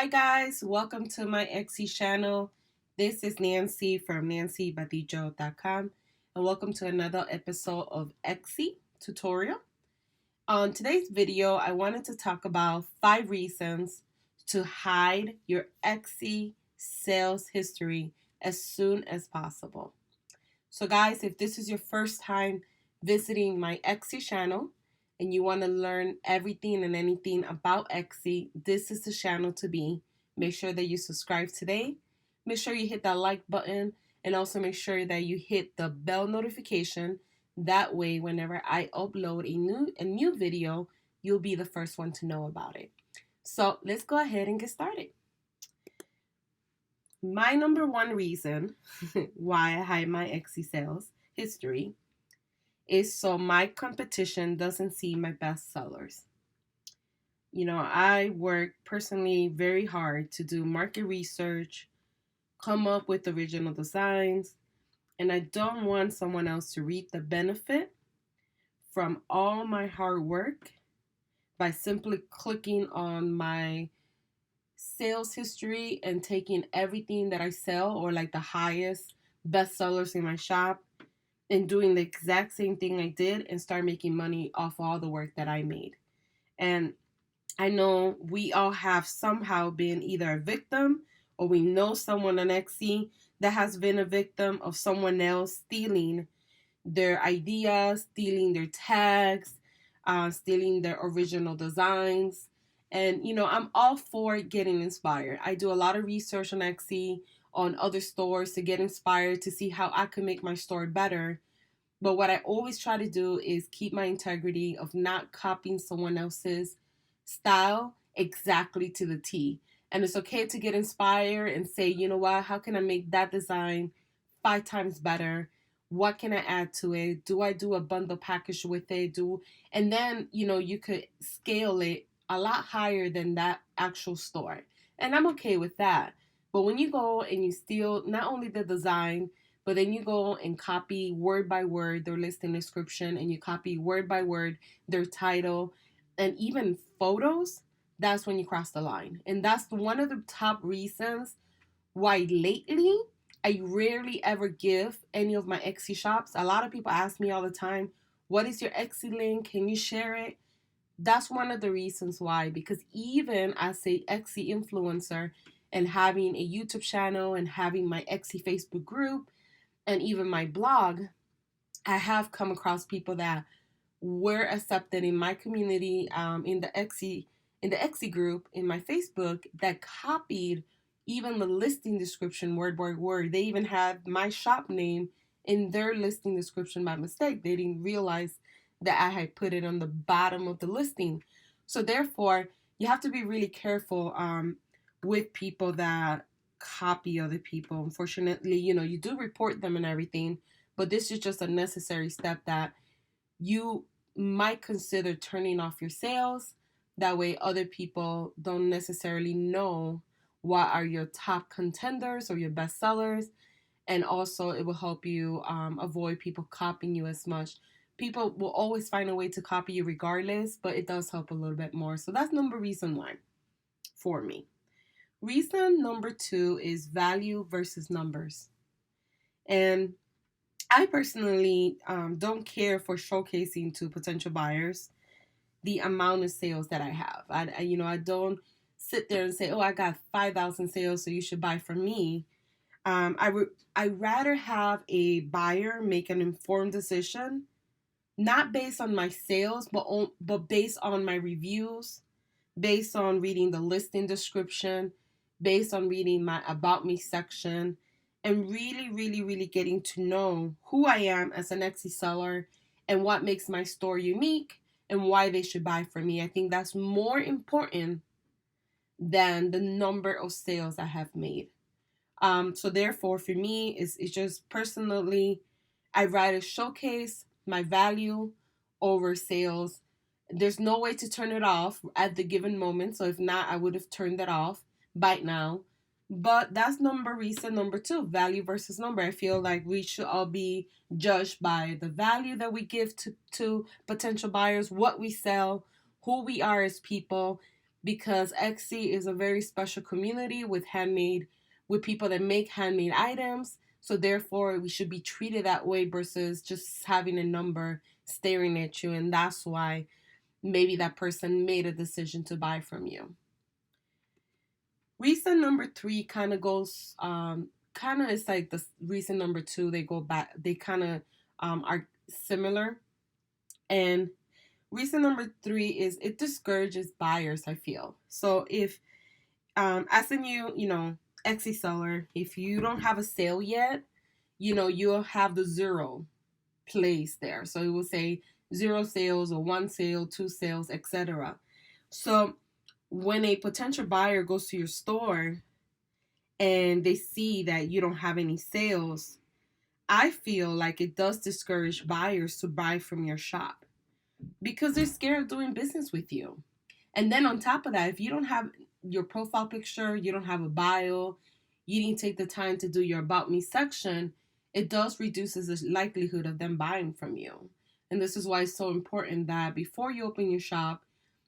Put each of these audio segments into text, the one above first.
Hi guys, welcome to my Etsy channel. This is Nancy from nancybadillo.com and welcome to another episode of Etsy tutorial. On today's video, I wanted to talk about 5 reasons to hide your Etsy sales history as soon as possible. So guys, if this is your first time visiting my Etsy channel and you want to learn everything and anything about Etsy, this is the channel to be. Make sure that you subscribe today. Make sure you hit that like button and also make sure that you hit the bell notification. That way, whenever I upload a new video, you'll be the first one to know about it. So let's go ahead and get started. My number one reason why I hide my Etsy sales history is so my competition doesn't see my best sellers. You know, I work personally very hard to do market research, come up with original designs, and I don't want someone else to reap the benefit from all my hard work by simply clicking on my sales history and taking everything that I sell or like the highest best sellers in my shop and doing the exact same thing I did and start making money off all the work that I made. And I know we all have somehow been either a victim or we know someone on Etsy that has been a victim of someone else stealing their ideas, stealing their tags, stealing their original designs. And, you know, I'm all for getting inspired. I do a lot of research on Etsy, on other stores to get inspired to see how I can make my store better. But what I always try to do is keep my integrity of not copying someone else's style exactly to the T. And it's okay to get inspired and say, you know what, how can I make that design 5 times better? What can I add to it? Do I do a bundle package with it? And then, you know, you could scale it a lot higher than that actual store. And I'm okay with that. But when you go and you steal not only the design, but then you go and copy word by word their listing description and you copy word by word their title and even photos, that's when you cross the line. And that's one of the top reasons why lately I rarely ever give any of my Etsy shops. A lot of people ask me all the time, what is your Etsy link? Can you share it? That's one of the reasons why, because even as a Etsy influencer and having a YouTube channel and having my Etsy Facebook group and even my blog, I have come across people that were accepted in my community, in the Etsy group, in my Facebook, that copied even the listing description word by word. They even had my shop name in their listing description by mistake. They didn't realize that I had put it on the bottom of the listing. So therefore, you have to be really careful with people that copy other people. Unfortunately, you know, you do report them and everything, but this is just a necessary step that you might consider turning off your sales. That way other people don't necessarily know what are your top contenders or your best sellers. And also it will help you avoid people copying you as much. People will always find a way to copy you regardless, but it does help a little bit more. So that's reason 1 for me. Reason number 2 is value versus numbers. And I personally don't care for showcasing to potential buyers the amount of sales that I have. I don't sit there and say, oh, I got 5,000 sales, so you should buy from me. I'd rather have a buyer make an informed decision, not based on my sales, but based on my reviews, based on reading the listing description, based on reading my About Me section, and really, really, really getting to know who I am as an Etsy seller and what makes my store unique and why they should buy from me. I think that's more important than the number of sales I have made. So therefore, for me, it's just personally, I'd rather showcase my value over sales. There's no way to turn it off at the given moment. So if not, I would have turned it off by now. But that's reason number 2, value versus number. I feel like we should all be judged by the value that we give to potential buyers, what we sell, who we are as people, because Etsy is a very special community with people that make handmade items. So therefore, we should be treated that way versus just having a number staring at you. And that's why maybe that person made a decision to buy from you. Reason number three kind of goes, kind of it's like the reason number two. They go back. They kind of are similar. And reason number three is it discourages buyers. I feel so if as a new Etsy seller, if you don't have a sale yet, you'll have the zero place there. So it will say zero sales or one sale, two sales, etc. So when a potential buyer goes to your store and they see that you don't have any sales, I feel like it does discourage buyers to buy from your shop because they're scared of doing business with you. And then on top of that, if you don't have your profile picture, you don't have a bio, you didn't take the time to do your about me section, it does reduces the likelihood of them buying from you. And this is why it's so important that before you open your shop,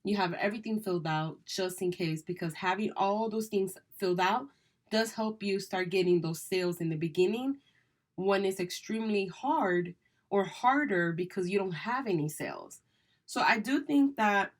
you have everything filled out just in case, because having all those things filled out does help you start getting those sales in the beginning when it's extremely hard or harder because you don't have any sales. So I do think that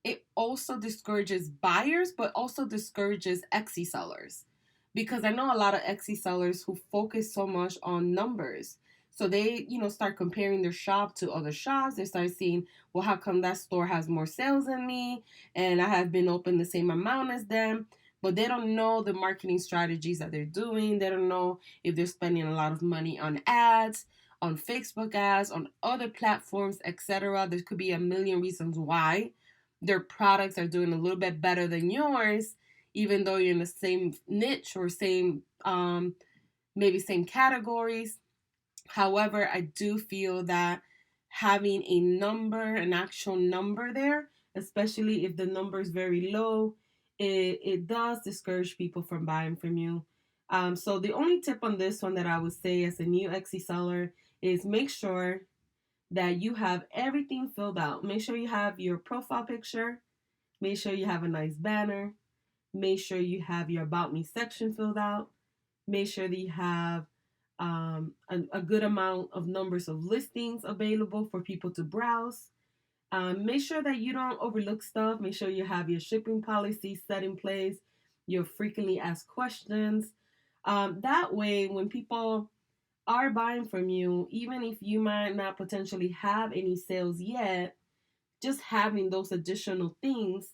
it also discourages buyers, but also discourages Etsy sellers. Because I know a lot of Etsy sellers who focus so much on numbers. So they, start comparing their shop to other shops. They start seeing, well, how come that store has more sales than me? And I have been open the same amount as them. But they don't know the marketing strategies that they're doing. They don't know if they're spending a lot of money on ads, on Facebook ads, on other platforms, etc. There could be a million reasons why their products are doing a little bit better than yours, even though you're in the same niche or same maybe same categories. However, I do feel that having a number, an actual number there, especially if the number is very low, it does discourage people from buying from you. So the only tip on this one that I would say as a new Etsy seller is make sure that you have everything filled out. Make sure you have your profile picture. Make sure you have a nice banner. Make sure you have your About Me section filled out. Make sure that you have a good amount of numbers of listings available for people to browse. Make sure that you don't overlook stuff. Make sure you have your shipping policy set in place, your frequently asked questions. That way, when people are buying from you, even if you might not potentially have any sales yet, just having those additional things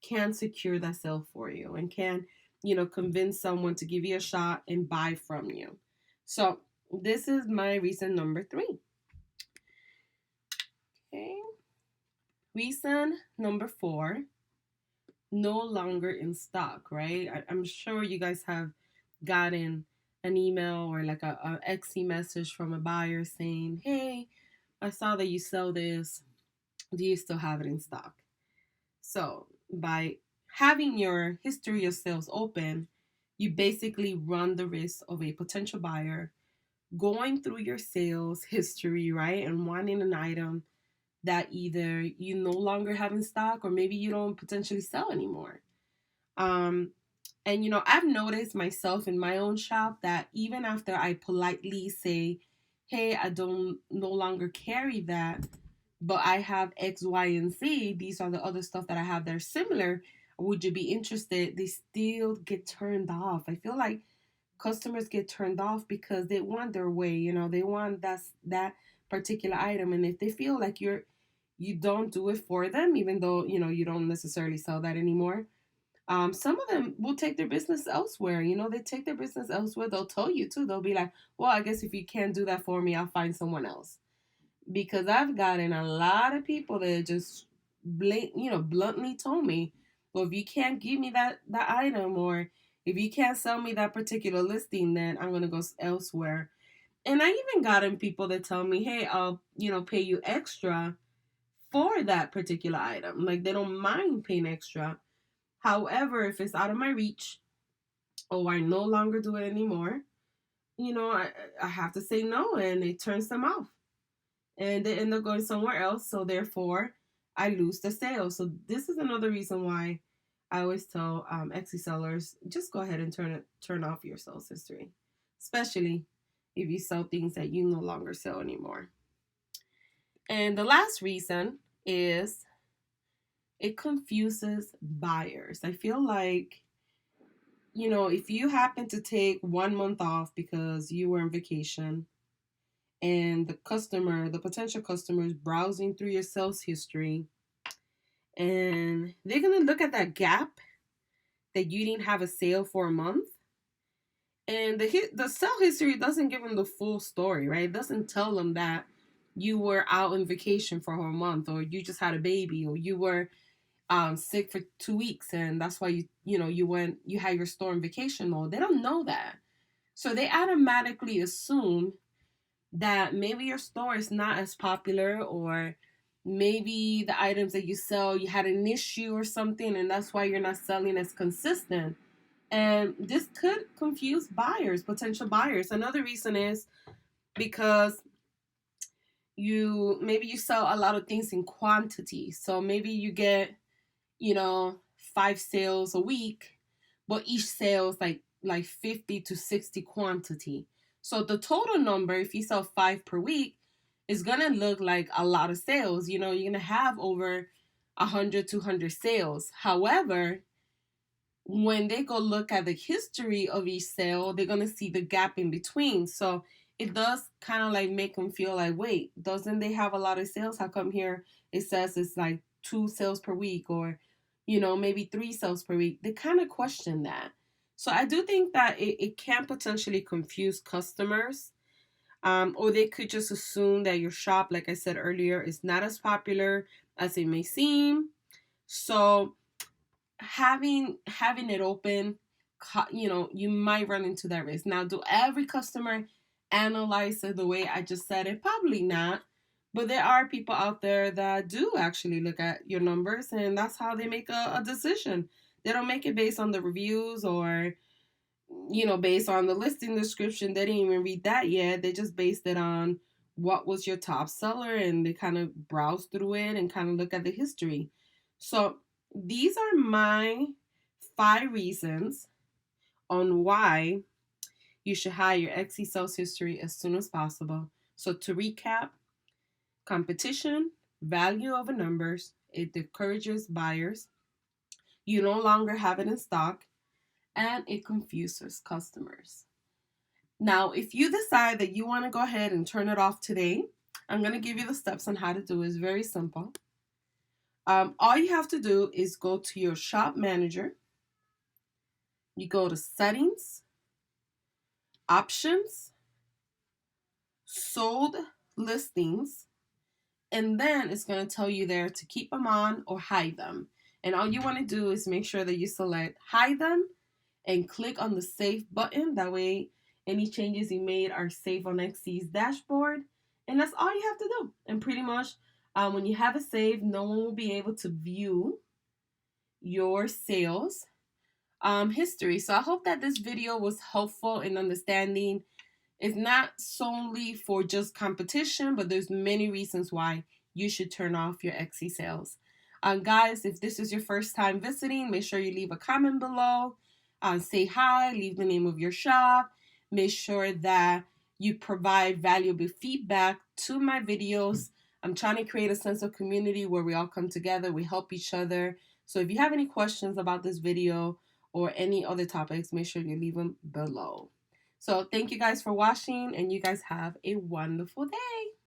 can secure that sale for you and can, convince someone to give you a shot and buy from you. So this is my reason number three. Okay. Reason number four, no longer in stock, right? I'm sure you guys have gotten an email or like a Etsy message from a buyer saying, hey, I saw that you sell this. Do you still have it in stock? So by having your history of sales open, you basically run the risk of a potential buyer going through your sales history, right? And wanting an item that either you no longer have in stock or maybe you don't potentially sell anymore. And I've noticed myself in my own shop that even after I politely say, hey, I don't no longer carry that, but I have X, Y, and Z. These are the other stuff that I have that are similar. Would you be interested? They still get turned off. I feel like customers get turned off because they want their way. They want that particular item, and if they feel like you don't do it for them, even though you don't necessarily sell that anymore. Some of them will take their business elsewhere. They take their business elsewhere. They'll tell you too. They'll be like, well, I guess if you can't do that for me, I'll find someone else. Because I've gotten a lot of people that just bluntly told me, well, if you can't give me that item, or if you can't sell me that particular listing, then I'm gonna go elsewhere. And I even gotten people that tell me, hey, I'll pay you extra for that particular item. Like they don't mind paying extra. However, if it's out of my reach or I no longer do it anymore, I have to say no, and it turns them off. And they end up going somewhere else. So therefore, I lose the sale. So this is another reason why I always tell Etsy sellers, just go ahead and turn off your sales history, especially if you sell things that you no longer sell anymore. And the last reason is it confuses buyers. I feel like, if you happen to take 1 month off because you were on vacation and the potential customer is browsing through your sales history and they're going to look at that gap that you didn't have a sale for a month. And the sale history doesn't give them the full story, right? It doesn't tell them that you were out on vacation for a whole month, or you just had a baby, or you were sick for 2 weeks, and that's why you had your store on vacation mode. They don't know that, so they automatically assume that maybe your store is not as popular, or maybe the items that you sell, you had an issue or something, and that's why you're not selling as consistent. And this could confuse buyers, potential buyers. Another reason is because you sell a lot of things in quantity. So maybe you get, 5 sales a week, but each sale is like 50 to 60 quantity. So the total number, if you sell 5 per week, is gonna look like a lot of sales. You're gonna have over 100, 200 sales. However, when they go look at the history of each sale, they're gonna see the gap in between. So it does kind of like make them feel like, wait, doesn't they have a lot of sales? How come here it says it's like 2 sales per week, or maybe 3 sales per week? They kind of question that. So I do think that it can potentially confuse customers. Or they could just assume that your shop, like I said earlier, is not as popular as it may seem. So having it open, you might run into that risk. Now, do every customer analyze it the way I just said it? Probably not. But there are people out there that do actually look at your numbers, and that's how they make a decision. They don't make it based on the reviews, or based on the listing description. They didn't even read that yet. They just based it on what was your top seller, and they kind of browse through it and kind of look at the history. So these are my 5 reasons on why you should hide your Etsy sales history as soon as possible. So to recap: competition, value over numbers, it discourages buyers, you no longer have it in stock, and it confuses customers. Now, if you decide that you want to go ahead and turn it off today, I'm going to give you the steps on how to do it. It's very simple. All you have to do is go to your shop manager. You go to settings, options, sold listings, and then it's going to tell you there to keep them on or hide them. And all you want to do is make sure that you select hide them and click on the save button. That way, any changes you made are saved on Etsy's dashboard. And that's all you have to do. And pretty much, when you have it saved, no one will be able to view your sales history. So I hope that this video was helpful in understanding it's not solely for just competition, but there's many reasons why you should turn off your Etsy sales. Guys, if this is your first time visiting, make sure you leave a comment below. Say hi, leave the name of your shop. Make sure that you provide valuable feedback to my videos. I'm trying to create a sense of community where we all come together, we help each other. So if you have any questions about this video or any other topics, make sure you leave them below. So thank you guys for watching, and you guys have a wonderful day.